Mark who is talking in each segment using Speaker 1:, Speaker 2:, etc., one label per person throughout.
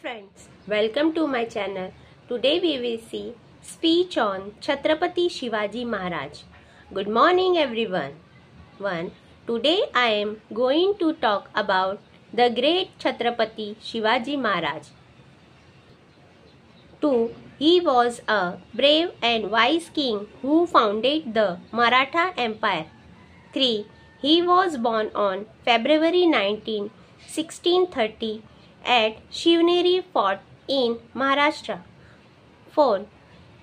Speaker 1: friends, welcome to my channel. Today we will see speech on Chhatrapati Shivaji Maharaj. Good morning everyone. Today I am going to talk about the great Chhatrapati Shivaji Maharaj. 2. He was a brave and wise king who founded the Maratha Empire. 3. He was born on February 19, 1630 at Shivneri Fort in Maharashtra. 4.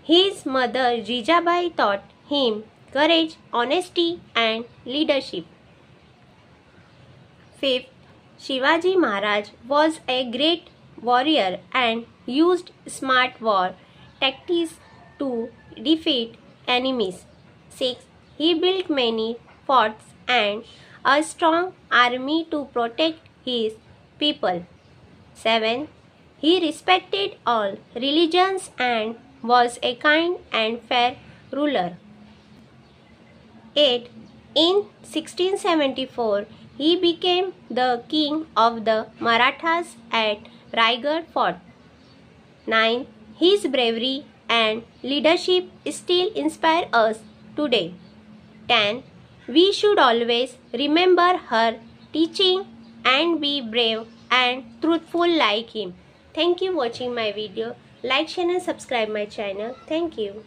Speaker 1: His mother Jijabai taught him courage, honesty and leadership. 5. Shivaji Maharaj was a great warrior and used smart war tactics to defeat enemies. 6. He built many forts and a strong army to protect his people. 7. He respected all religions and was a kind and fair ruler. 8. In 1674, he became the king of the Marathas at Raigad Fort. 9. His bravery and leadership still inspire us today. 10. We should always remember her teaching and be brave and truthful like him. Thank you for watching my video. Like, share and subscribe my channel. Thank you.